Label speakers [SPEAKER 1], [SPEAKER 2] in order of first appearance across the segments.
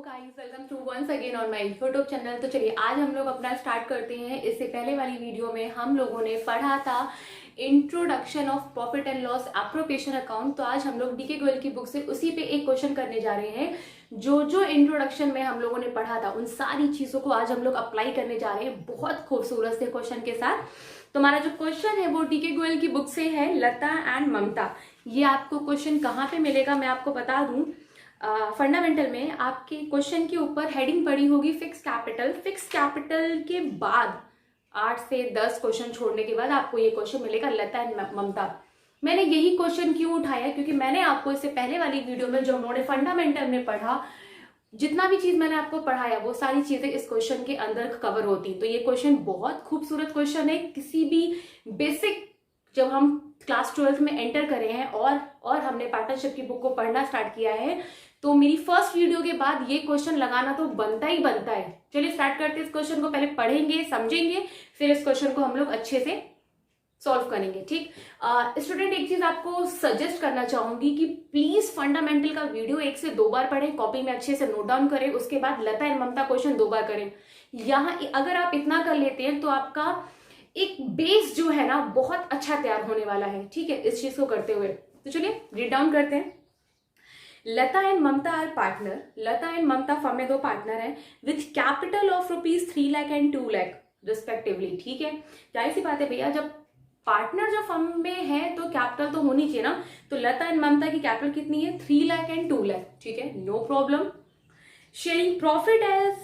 [SPEAKER 1] Guys, welcome to once again on my YouTube channel. तो चलिए आज हम लोग अपना स्टार्ट करते हैं। इससे पहले वाली वीडियो में हम लोगों ने पढ़ा था introduction of profit and loss appropriation account. तो आज हम लोग डीके गोयल की बुक से उसी पे एक क्वेश्चन करने जा रहे हैं। जो जो इंट्रोडक्शन में हम लोगों ने पढ़ा था उन सारी चीजों को आज हम लोग अप्लाई करने जा रहे हैं बहुत खूबसूरत से क्वेश्चन के साथ। तो हमारा जो क्वेश्चन है वो डीके गोयल की बुक से है, लता एंड ममता। ये आपको क्वेश्चन कहाँ पे मिलेगा मैं आपको बता दूं। फंडामेंटल में आपके क्वेश्चन के ऊपर हेडिंग पड़ी होगी फिक्स कैपिटल। फिक्स कैपिटल के बाद 8 से 10 क्वेश्चन छोड़ने के बाद आपको ये क्वेश्चन मिलेगा लता एंड ममता। मैंने यही क्वेश्चन क्यों उठाया, क्योंकि मैंने आपको इससे पहले वाली वीडियो में जो उन्होंने फंडामेंटल में पढ़ा, जितना भी चीज मैंने आपको पढ़ाया वो सारी चीजें इस क्वेश्चन के अंदर कवर होती। तो ये क्वेश्चन बहुत खूबसूरत क्वेश्चन है। किसी भी बेसिक, जब हम क्लास 12th में एंटर करे हैं और हमने पार्टनरशिप की बुक को पढ़ना स्टार्ट किया है, तो मेरी फर्स्ट वीडियो के बाद ये क्वेश्चन लगाना तो बनता ही बनता है। चलिए स्टार्ट करते हैं। इस क्वेश्चन को पहले पढ़ेंगे, समझेंगे, फिर इस क्वेश्चन को हम लोग अच्छे से सॉल्व करेंगे। ठीक, स्टूडेंट एक चीज आपको सजेस्ट करना चाहूंगी कि प्लीज फंडामेंटल का वीडियो 1 से 2 बार पढ़ें, कॉपी में अच्छे से नोट डाउन करें, उसके बाद लता एंड ममता क्वेश्चन 2 बार करें। यहाँ अगर आप इतना कर लेते हैं तो आपका एक बेस जो है ना बहुत अच्छा तैयार होने वाला है। ठीक है, इस चीज को करते हुए तो चलिए रीड डाउन करते हैं। Lata and Mamta are partner. Lata and Mamta firm में 2 पार्टनर हैं with capital of ₹3 lakh and 2 lakh respectively. ठीक है, जाहिर सी बात है भैया, जब पार्टनर जो फर्म में है तो कैपिटल तो होनी चाहिए ना। तो लता एंड ममता की कैपिटल कितनी है? 3 लाख एंड 2 लाख। ठीक है, no problem. Sharing profit as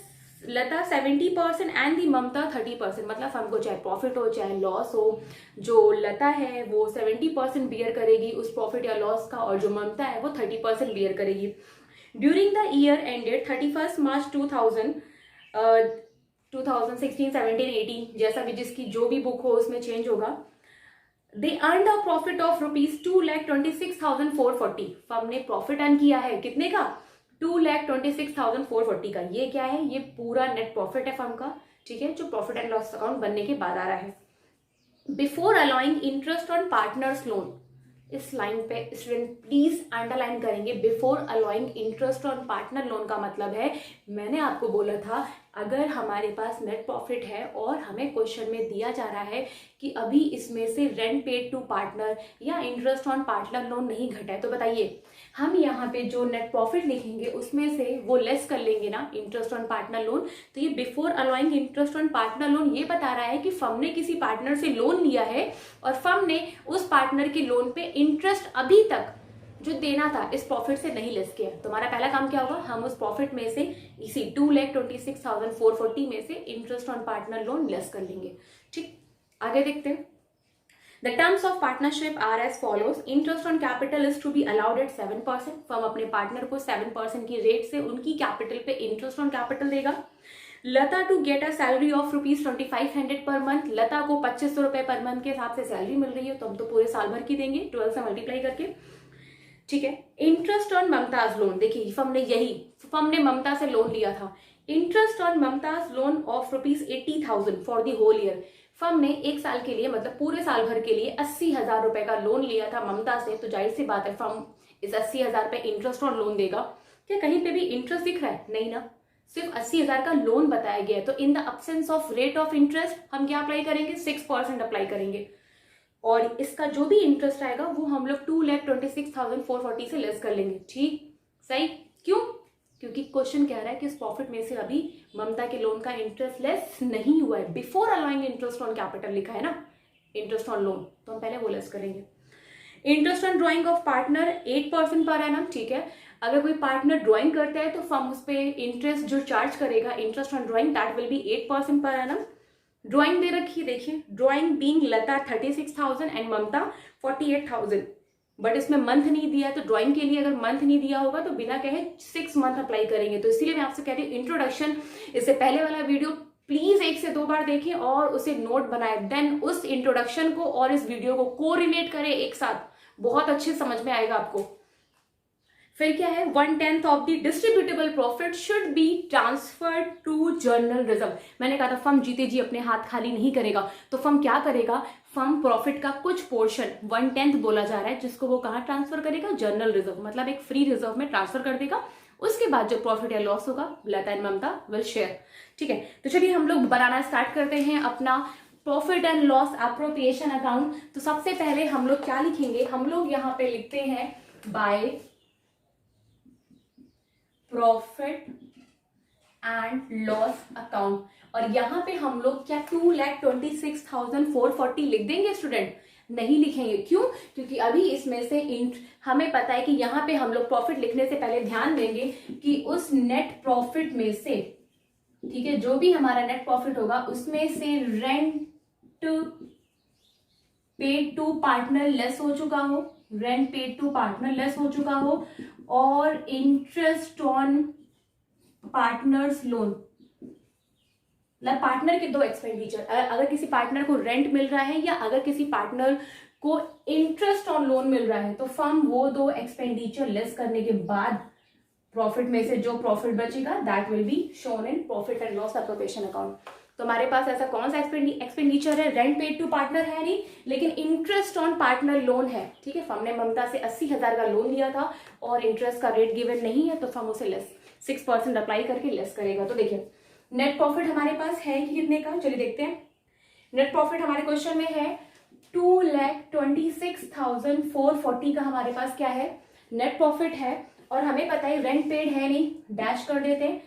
[SPEAKER 1] Lata 70% and the Mamta 30%। मतलब हमको चाहे प्रॉफिट हो चाहे लॉस हो, जो लता है वो 70% बियर करेगी उस प्रॉफिट या लॉस का, और जो ममता है वो 30% बियर करेगी। ड्यूरिंग द ईयर एंडेड 31 मार्च 2016, 17, 18, जैसा भी जिसकी जो भी बुक हो उसमें चेंज होगा। They earn a profit of ₹2,26,440। Firm ने प्रॉफिट अर्न किया है कितने का? 2,26,440 का। ये क्या है? ये पूरा नेट प्रॉफिट है फर्म का। ठीक है, जो प्रॉफिट एंड लॉस अकाउंट बनने के बाद आ रहा है। Before allowing interest on partner's loan, इस लाइन पे स्टूडेंट प्लीज अंडरलाइन करेंगे। Before allowing interest on partner loan का मतलब है, मैंने आपको बोला था अगर हमारे पास नेट प्रॉफिट है और हमें क्वेश्चन में दिया जा रहा है कि अभी इसमें से रेंट पेड टू पार्टनर या इंटरेस्ट ऑन पार्टनर लोन नहीं घटा है, तो बताइए हम यहाँ पे जो नेट प्रॉफिट लिखेंगे उसमें से वो लेस कर लेंगे ना इंटरेस्ट ऑन पार्टनर लोन। तो ये before allowing interest on partner loan ये बता रहा है कि फर्म ने किसी पार्टनर से लोन लिया है और फर्म ने उस पार्टनर के लोन पे इंटरेस्ट अभी तक जो देना था इस प्रॉफिट से नहीं लेस किया। तो हमारा पहला काम क्या होगा? हम उस प्रॉफिट में से इसी 2,26,440 में से interest on partner loan less कर लेंगे। ठीक, आगे देखते हैं। The terms of partnership are as follows. Interest on capital is to be allowed at 7%. Firm अपने पार्टनर को 7% की रेट से उनकी कैपिटल पे इंटरेस्ट ऑन कैपिटल देगा। Lata to get a salary of ₹2,500 per month. लता को 2500 रुपए पर मंथ के हिसाब से सैलरी मिल रही है, तो हम तो पूरे साल भर की देंगे 12 से मल्टीप्लाई करके। ठीक है, इंटरेस्ट ऑन ममताज लोन, देखिए फर्म ने ममता से लोन लिया था। Interest on Mamta's loan of ₹80,000 for the whole year. Firm ने 1 साल के लिए मतलब पूरे साल भर के लिए 80,000 रुपए का लोन लिया था ममता से। तो जाहिर सी बात है फर्म इस 80,000 पे इंटरेस्ट ऑन लोन देगा। क्या कहीं पे भी इंटरेस्ट दिख रहा है? नहीं ना, सिर्फ 80,000 का लोन बताया गया है। तो in the absence of rate of interest हम क्या अप्लाई करेंगे? 6% अप्लाई करेंगे, और इसका जो भी इंटरेस्ट आएगा वो हम लोग 2,26,440 से लेस कर लेंगे। ठीक, सही। क्यों? क्योंकि क्वेश्चन कह रहा है कि इस प्रॉफिट में से अभी ममता के लोन का इंटरेस्ट लेस नहीं हुआ है। Before allowing interest on capital लिखा है ना, इंटरेस्ट ऑन लोन, तो हम पहले वो लेस करेंगे। Interest on drawing of partner 8% per annum. ठीक है, अगर कोई पार्टनर ड्रॉइंग करता है तो फर्म उस पर इंटरेस्ट जो चार्ज करेगा interest on drawing that will be 8% per annum. Drawing दे रखी है, देखिए drawing being Lata 36,000 and Mamta 48,000, but इसमें मंथ नहीं दिया है। तो ड्राइंग के लिए अगर मंथ नहीं दिया होगा तो बिना कहे 6 मंथ अप्लाई करेंगे। तो इसीलिए मैं आपसे कह रही हूँ इंट्रोडक्शन, इससे पहले वाला वीडियो प्लीज 1 से 2 बार देखें और उसे नोट बनाए, देन उस इंट्रोडक्शन को और इस वीडियो को कोरिलेट करें एक साथ, बहुत अच्छे समझ में आएगा आपको। फिर क्या है? 1/10 of the distributable profit should be transferred to general reserve. मैंने कहा था फर्म जीते जी अपने हाथ खाली नहीं करेगा, तो फर्म क्या करेगा? फर्म प्रॉफिट का कुछ पोर्शन 1/10 बोला जा रहा है जिसको वो कहाँ ट्रांसफर करेगा? जर्नल रिजर्व, मतलब एक फ्री रिजर्व में ट्रांसफर कर देगा उसके बाद जो प्रॉफिट या लॉस होगा लता एंड ममता विल शेयर। ठीक है, तो चलिए हम लोग बनाना स्टार्ट करते हैं अपना profit and loss appropriation account. तो सबसे पहले हम लोग क्या लिखेंगे, हम लोग यहाँ पे लिखते हैं by profit and loss account, और यहाँ पे हम लोग क्या 2,26,440 लिख देंगे स्टूडेंट? नहीं लिखेंगे। क्यों? क्योंकि अभी इसमें से हमें पता है कि यहाँ पे हम लोग प्रॉफिट लिखने से पहले ध्यान देंगे कि उस नेट प्रॉफिट में से, ठीक है, जो भी हमारा नेट प्रॉफिट होगा उसमें से rent paid to partner less हो चुका हो, rent paid to partner less हो चुका हो, और इंटरेस्ट ऑन पार्टनर्स लोन, मतलब पार्टनर के दो एक्सपेंडिचर, अगर किसी पार्टनर को रेंट मिल रहा है या अगर किसी पार्टनर को इंटरेस्ट ऑन लोन मिल रहा है, तो फर्म वो दो एक्सपेंडिचर लेस करने के बाद प्रॉफिट में से जो प्रॉफिट बचेगा that will be shown in profit and loss appropriation account. तो हमारे पास ऐसा कौन सा एक्सपेंडिचर है? रेंट पेड टू पार्टनर है नहीं, लेकिन इंटरेस्ट ऑन पार्टनर लोन है। ठीक है, फर्म ने ममता से 80,000 का लोन लिया था और इंटरेस्ट का रेट गिवन नहीं है, तो फर्म उसे लेस 6% अप्लाई करके लेस करेगा। तो देखिए नेट प्रॉफिट हमारे पास है कि कितने का, चलिए देखते हैं। नेट प्रॉफिट हमारे क्वेश्चन में है 2,26,440 का हमारे पास क्या है, नेट प्रॉफिट है। और हमें पता है रेंट पेड है नहीं, डैश कर देते हैं।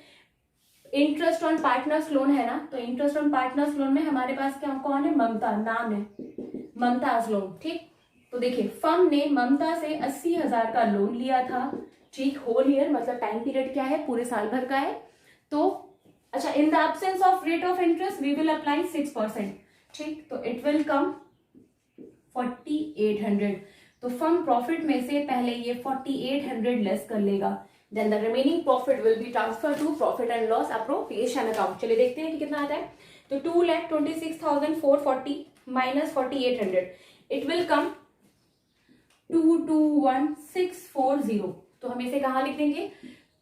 [SPEAKER 1] इंटरेस्ट ऑन पार्टनर्स लोन है ना, तो इंटरेस्ट ऑन पार्टनर्स लोन में हमारे पास क्या कौन है, ममता, नाम है ममताज लोन। ठीक, तो देखिए फर्म ने ममता से 80,000 का लोन लिया था, ठीक, होल ईयर मतलब टाइम पीरियड क्या है, पूरे साल भर का है। तो अच्छा, in the absence of rate of interest we will apply 6%। ठीक, तो इट विल कम 4,800। तो फर्म प्रॉफिट में से पहले ये 4,800 लेस कर लेगा, then the remaining profit will be transfer to profit and loss appropriation account. चलिए देखते हैं कि कितना आता है। तो 2,26,440 माइनस 4,800, इट विल कम 221,640। तो हम इसे कहाँ लिख देंगे,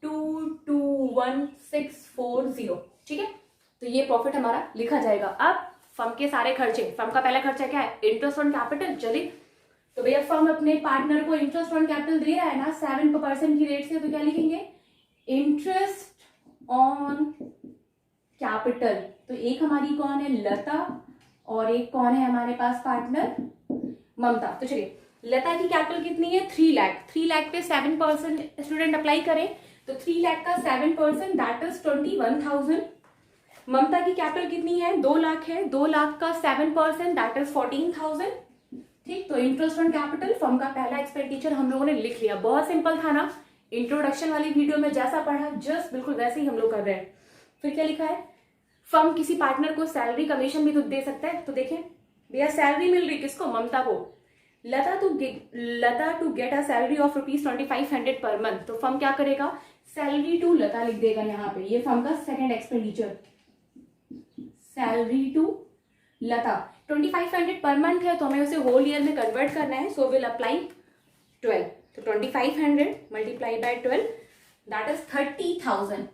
[SPEAKER 1] 221,640। ठीक है, तो ये प्रॉफिट हमारा लिखा जाएगा। अब फर्म के सारे खर्चे, फर्म का पहला खर्चा क्या है, इंटरेस्ट ऑन कैपिटल। चलिए तो भैया फर्म अपने पार्टनर को इंटरेस्ट ऑन कैपिटल दे रहा है ना 7% की रेट से, तो क्या लिखेंगे, इंटरेस्ट ऑन कैपिटल। तो एक हमारी कौन है, लता, और एक कौन है हमारे पास पार्टनर, ममता। तो चलिए लता की कैपिटल कितनी है, 3 लाख। 3 लाख पे 7% स्टूडेंट अप्लाई करें, तो 3 लाख का 7% दैट इज 21,000। ममता की कैपिटल कितनी है, 2 लाख है, 2 लाख का 7% दैट इज 14,000। ठीक, तो इंटरेस्ट ऑन कैपिटल फर्म का पहला एक्सपेंडिचर हम लोगों ने लिख लिया। बहुत सिंपल था ना, इंट्रोडक्शन वाली वीडियो में जैसा पढ़ा जस्ट बिल्कुल वैसे ही हम लोग कर रहे हैं। फिर क्या लिखा है, फर्म किसी पार्टनर को सैलरी कमीशन भी तो दे सकता है। तो देखें भैया सैलरी मिल रही किसको, ममता को। Lata to get a salary of ₹2500 per month, तो फर्म क्या करेगा, सैलरी टू लता लिख देगा यहाँ पे। ये फर्म का second expenditure, salary to Lata. 2500 per month है, तो हमें उसे होल ईयर में कन्वर्ट करना है, सो विल अप्लाई 12। तो 2500 मल्टीप्लाई बाय 12 दैट इज 30,000।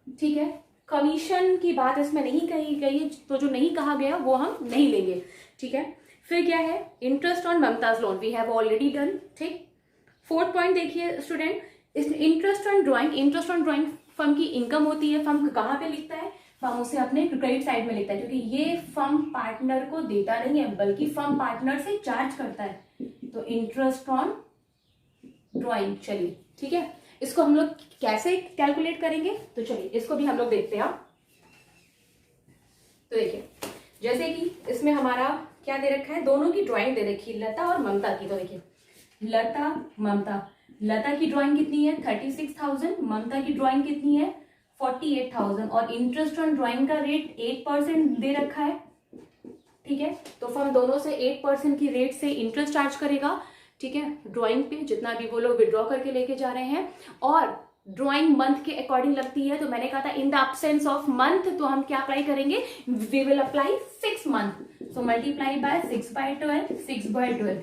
[SPEAKER 1] ठीक है, कमीशन की बात इसमें नहीं कही गई, तो जो नहीं कहा गया वो हम नहीं लेंगे। ठीक है, फिर क्या है, interest on Mamta's loan we have already done. ठीक, 4th पॉइंट देखिए student, interest on drawing. Interest on drawing firm की इनकम होती है, फर्म कहाँ पे लिखता है, फर्म उसे अपने क्रेडिट साइड में लिखता है, क्योंकि ये फर्म पार्टनर को देता नहीं है बल्कि फर्म पार्टनर से चार्ज करता है। तो इंटरेस्ट ऑन ड्राइंग। चलिए ठीक है, इसको हम लोग कैसे कैलकुलेट करेंगे, तो चलिए इसको भी हम लोग देखते हैं। तो देखिए जैसे कि इसमें हमारा क्या दे रखा है, दोनों की ड्राइंग दे रखी है, लता और ममता की। तो देखिए लता ममता, लता की ड्राइंग कितनी है 36,000, ममता की ड्राइंग कितनी है 48,000, और इंटरेस्ट ऑन ड्राइंग का रेट 8% दे रखा है। ठीक है, तो फर्म दोनों से 8% की रेट से इंटरेस्ट चार्ज करेगा। ठीक है, ड्राइंग पे जितना भी वो लोग विड्रॉ करके लेके जा रहे हैं, और ड्राइंग मंथ के अकॉर्डिंग लगती है। तो मैंने कहा था in the absence of month, तो हम क्या अप्लाई करेंगे, we will apply 6 month. So multiply by 6/12, 6/12।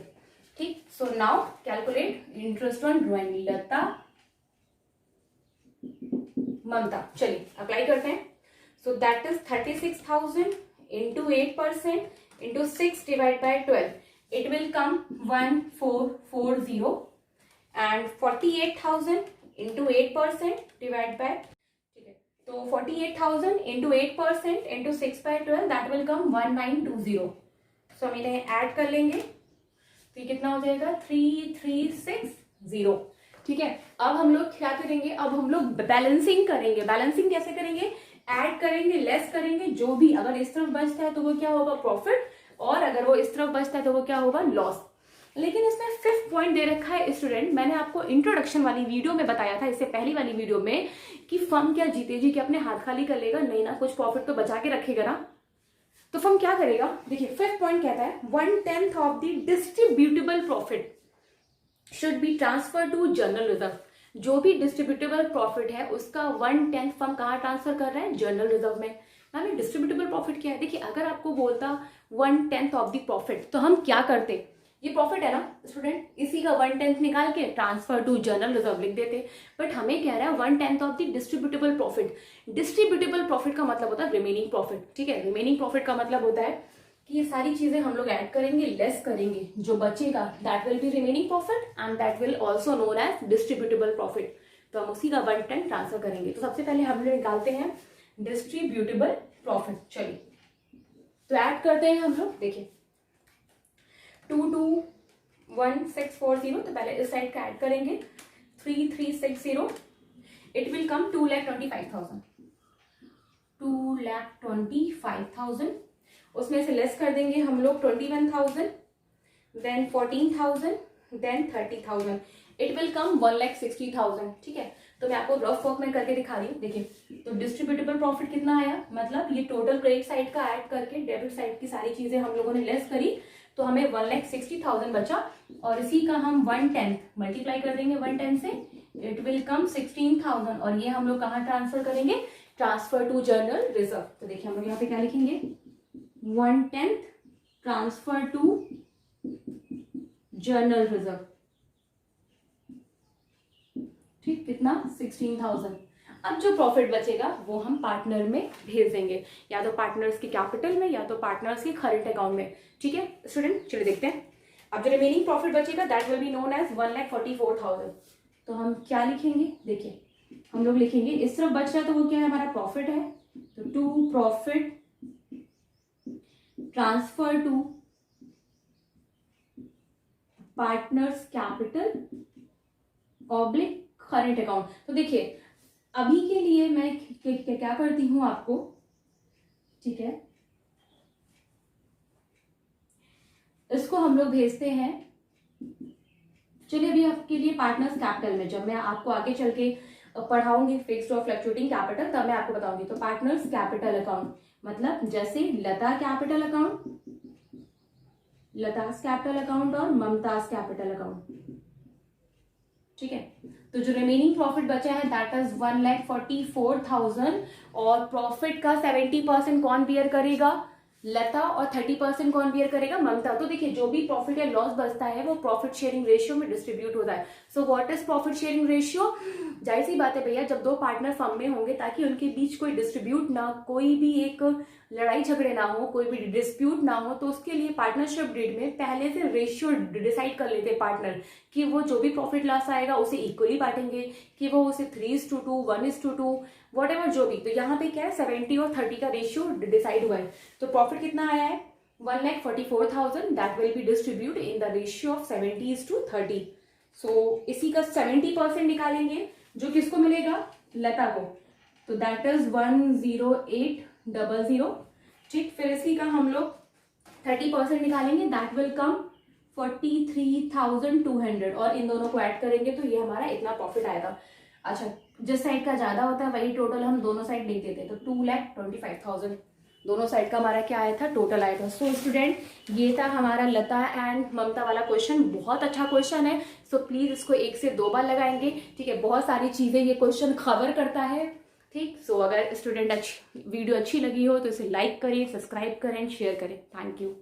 [SPEAKER 1] ठीक, so now calculate interest on drawing, Lata Mamta. चलिए अप्लाई करते हैं। So that is 36,000 into 8% into 6 divide by 12, it will come 1440, and 48,000 into 8% divide by, ठीक है, तो 48,000 into 8% into 6/12 that will come 1920। सो हम इन्हें add कर लेंगे तो ये कितना हो जाएगा 3360। ठीक है, अब हम लोग क्या करेंगे, अब हम लोग बैलेंसिंग करेंगे। बैलेंसिंग कैसे करेंगे, ऐड करेंगे, लेस करेंगे, जो भी अगर इस तरफ बचता है तो वो क्या होगा प्रॉफिट, और अगर वो इस तरफ बचता है तो वो क्या होगा लॉस। लेकिन इसमें 5th पॉइंट दे रखा है स्टूडेंट, मैंने आपको इंट्रोडक्शन वाली वीडियो में बताया था, इससे पहली वाली वीडियो में, कि फर्म क्या जीतेगी कि अपने हाथ खाली कर लेगा, नहीं ना, कुछ प्रॉफिट तो बचा के रखेगा ना। तो फर्म क्या करेगा, देखिए 5th पॉइंट कहता है 1/10 of the distributable profit should be transfer to general reserve. जो भी डिस्ट्रीब्यूटेबल प्रॉफिट है उसका 1/10 फर्म कहाँ ट्रांसफर कर रहा है, जनरल रिजर्व में। मैम डिस्ट्रीब्यूटेबल प्रॉफिट क्या है, देखिए अगर आपको बोलता 1/10 ऑफ द प्रॉफिट तो हम क्या करते, ये प्रॉफिट है ना स्टूडेंट, इसी का 1/10 निकाल के ट्रांसफर टू जनरल रिजर्व लिख देते। बट हमें कह रहा है 1/10 of the distributable profit. Distributable profit का मतलब होता है रिमेनिंग प्रॉफिट। ठीक है, रिमेनिंग प्रॉफिट का मतलब होता है कि ये सारी चीजें हम लोग ऐड करेंगे, लेस करेंगे, जो बचेगा that will be remaining profit and that will also known as distributable profit. तो हम उसी का 1/10 ट्रांसफर करेंगे। तो सबसे पहले हम लोग निकालते हैं डिस्ट्रीब्यूटेबल प्रॉफिट। चलिए तो ऐड करते हैं हम लोग, देखिए 221640, तो पहले इस साइड का ऐड करेंगे 3360, इट विल कम 2,25,000। 2,25,000, उसमें से लेस कर देंगे हम लोग 21,000, then 14,000, then 30,000, it will come 1,60,000। ठीक है, तो मैं आपको रफ वर्क में करके दिखा रही हूँ। देखिए तो डिस्ट्रीब्यूटेबल प्रॉफिट कितना आया, मतलब ये टोटल क्रेडिट साइड का ऐड करके डेबिट साइड की सारी चीजें हम लोगों ने लेस करी, तो हमें 1,60,000 बचा, और इसी का हम 1/10 मल्टीप्लाई कर देंगे 1/10 से, इट विल कम 16,000, और ये हम लोग कहाँ ट्रांसफर करेंगे, ट्रांसफर टू जनरल रिजर्व। तो देखिए हम लोग यहाँ पे क्या लिखेंगे, 1/10 ट्रांसफर टू जनरल रिजर्व। ठीक, कितना 16,000। अब जो प्रॉफिट बचेगा वो हम पार्टनर में भेज देंगे, या तो पार्टनर्स के कैपिटल में या तो पार्टनर्स के करंट अकाउंट में। ठीक है स्टूडेंट, चलिए देखते हैं। अब जो रिमेनिंग प्रॉफिट बचेगा that will be known as 1,44,000। तो हम क्या लिखेंगे, देखिए हम लोग लिखेंगे इस तरफ बच रहा है तो वो क्या है, हमारा प्रॉफिट है, तो to profit transfer to partners capital oblique current account. तो देखिए अभी के लिए मैं क्या करती हूं आपको, ठीक है, इसको हम लोग भेजते हैं। चलिए अभी आपके लिए पार्टनर्स कैपिटल में, जब मैं आपको आगे चल के पढ़ाऊंगी फिक्स्ड और फ्लक्चुएटिंग कैपिटल तब मैं आपको बताऊंगी। तो पार्टनर्स कैपिटल अकाउंट मतलब जैसे लता कैपिटल अकाउंट, लतास कैपिटल अकाउंट और ममताज कैपिटल अकाउंट। ठीक है, तो जो रिमेनिंग प्रॉफिट बचा है दैट इज 1,44,000, और प्रॉफिट का 70% कौन बियर करेगा, लता, और 30% कौन बियर करेगा, ममता। तो देखिए जो भी प्रॉफिट या लॉस बचता है वो प्रॉफिट शेयरिंग रेशियो में डिस्ट्रीब्यूट होता है। So what is profit sharing ratio, जाहिर सी बात है भैया, जब दो पार्टनर फर्म में होंगे ताकि उनके बीच कोई डिस्ट्रीब्यूट ना, कोई भी एक लड़ाई झगड़े ना हो, कोई भी डिस्प्यूट ना हो, तो उसके लिए पार्टनरशिप डीड में पहले से रेशियो डिसाइड कर लेते पार्टनर कि वो जो भी प्रॉफिट लॉस आएगा उसे इक्वली बांटेंगे, कि वो उसे 3:2, 1:2, वॉट जो भी। तो यहाँ पे क्या है 70 और 30 का रेशियो डिसाइड हुआ है। तो प्रॉफिट कितना आया है 1,44,000, that will B distribute in the ratio of 70:30। सो इसी का 70% निकालेंगे, जो किसको मिलेगा, लता को, तो दैट इज 10800। ठीक, फिर इसी का हम लोग 30% निकालेंगे, दैट विल कम 43,200, और इन दोनों को ऐड करेंगे तो ये हमारा इतना प्रॉफिट आएगा। अच्छा, जिस साइड का ज्यादा होता है वही टोटल हम दोनों साइड लिख देते हैं, तो 2,25,000 दोनों साइड का हमारा क्या आया था, टोटल आया था। सो स्टूडेंट ये था हमारा लता एंड ममता वाला क्वेश्चन, बहुत अच्छा क्वेश्चन है। सो प्लीज इसको 1 से 2 बार लगाएंगे। ठीक है, बहुत सारी चीजें ये क्वेश्चन कवर करता है। ठीक, सो अगर स्टूडेंट वीडियो अच्छी लगी हो तो इसे लाइक करें, सब्सक्राइब करें, शेयर करें। Thank you.